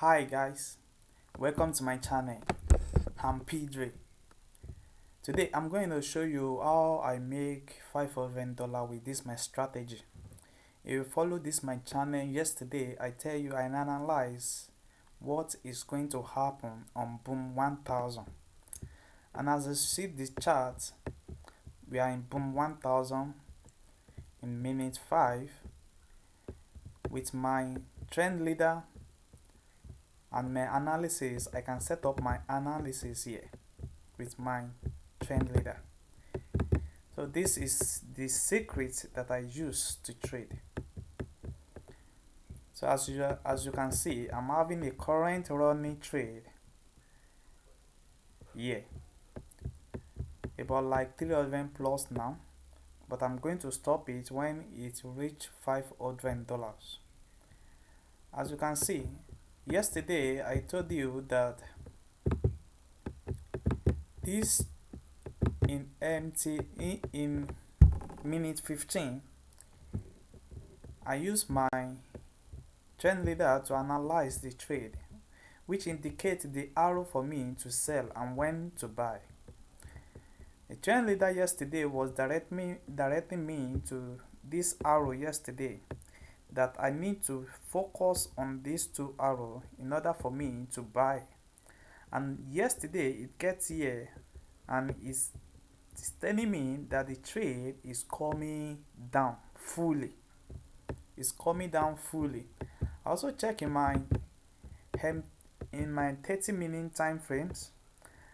Hi guys, welcome to my channel. I'm Pedro. Today I'm going to show you how I make $500 with this my strategy. If you follow this my channel yesterday, I tell you I analyze what is going to happen on boom 1000. And as you see the chart, we are in boom 1000 in minute 5 with my trend leader and my analysis. I can set up my analysis here with my trend leader. So this is the secret that I use to trade. So as you can see, I'm having a current running trade here, about like 300 plus now, but I'm going to stop it when it reach $500. As you can see, yesterday I told you that this in minute 15 I use my trend leader to analyze the trade, which indicates the arrow for me to sell and when to buy. The trend leader yesterday was directing me to this arrow yesterday, that I need to focus on these two arrows in order for me to buy. And yesterday it gets here and it's telling me that the trade is coming down fully. It's coming down fully. I also check in my 30-minute time frames.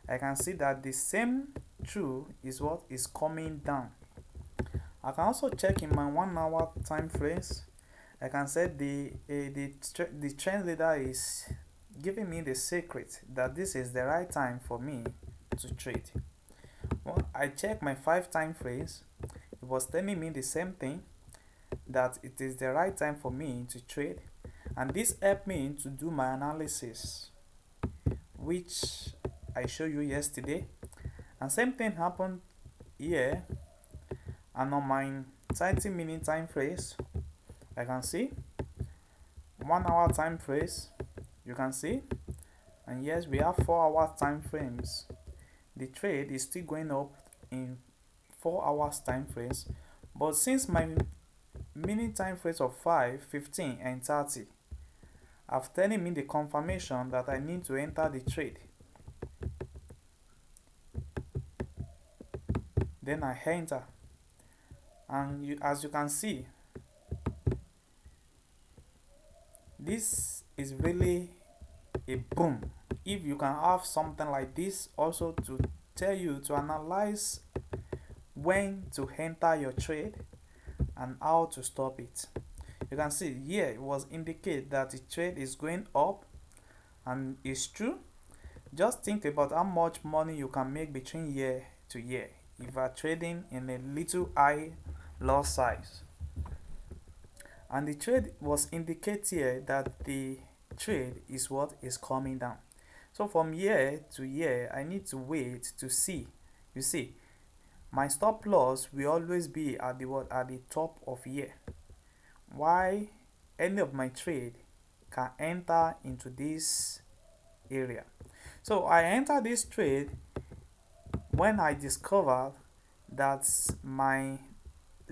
I can see that the same true is what is coming down. I can also check in my 1 hour time frames. I can say the trend leader is giving me the secret that this is the right time for me to trade. Well, I check my 5 time frames. It was telling me the same thing, that it is the right time for me to trade, and this helped me to do my analysis, which I showed you yesterday. And same thing happened here, and on my 30-minute time frames I can see 1 hour time frames, you can see, and yes, we have 4 hour time frames. The trade is still going up in 4 hours time frames, but since my minute time frames of 5, 15 and 30 have telling me the confirmation that I need to enter the trade, then I enter, and as you can see, this is really a boom. If you can have something like this also to tell you to analyze when to enter your trade and how to stop it. You can see here it was indicate that the trade is going up, and it's true. Just think about how much money you can make between year to year if you are trading in a little high loss size. And the trade was indicate here that the trade is what is coming down. So from year to year I need to wait to see. You see, my stop loss will always be at the top of year. Why any of my trade can enter into this area. So I enter this trade when I discover that my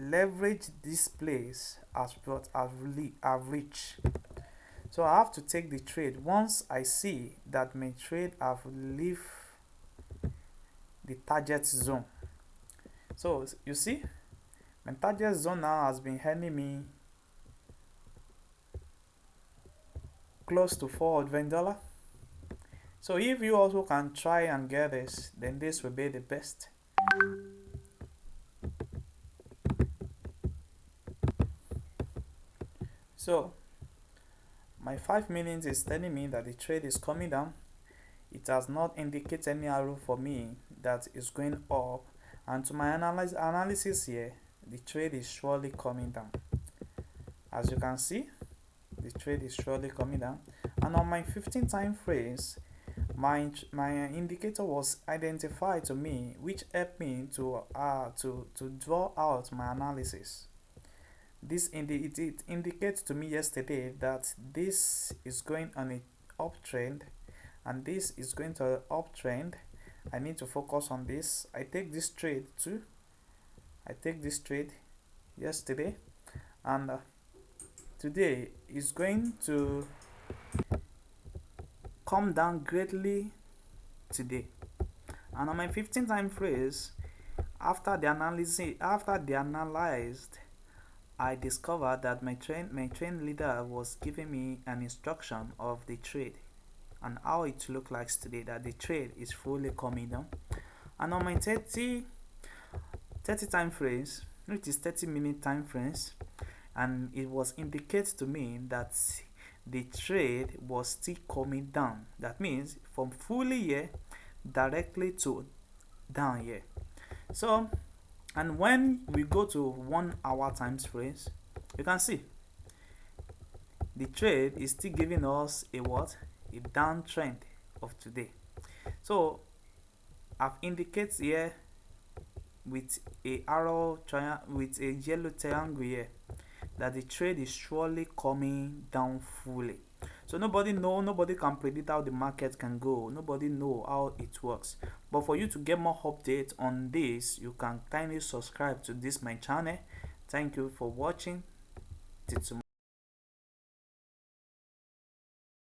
leverage this place as what I've reached. So I have to take the trade once I see that my trade have leave the target zone. So you see, my target zone now has been earning me close to $400. So if you also can try and get this, then this will be the best. So my 5 minutes is telling me that the trade is coming down. It has not indicated any arrow for me that is going up, and to my analysis here, the trade is surely coming down. As you can see, the trade is surely coming down. And on my 15 time frames, my indicator was identified to me, which helped me to draw out my analysis. This it indicates to me yesterday that this is going on uptrend, and this is going to uptrend. I need to focus on this. I take this trade too. I take this trade yesterday, and today is going to come down greatly today. And on my 15 time phrase, after the analyzed, I discovered that my train leader was giving me an instruction of the trade and how it looks like today, that the trade is fully coming down. And on my 30 time phrase, which is 30-minute time frames, and it was indicated to me that the trade was still coming down. That means from fully here directly to down here. So, and when we go to 1 hour time frames, you can see the trade is still giving us a what? A downtrend of today. So I've indicated here with a arrow with a yellow triangle here that the trade is surely coming down fully. So nobody can predict how the market can go. Nobody know how it works. But for you to get more updates on this, you can kindly subscribe to this my channel. Thank you for watching. Till tomorrow.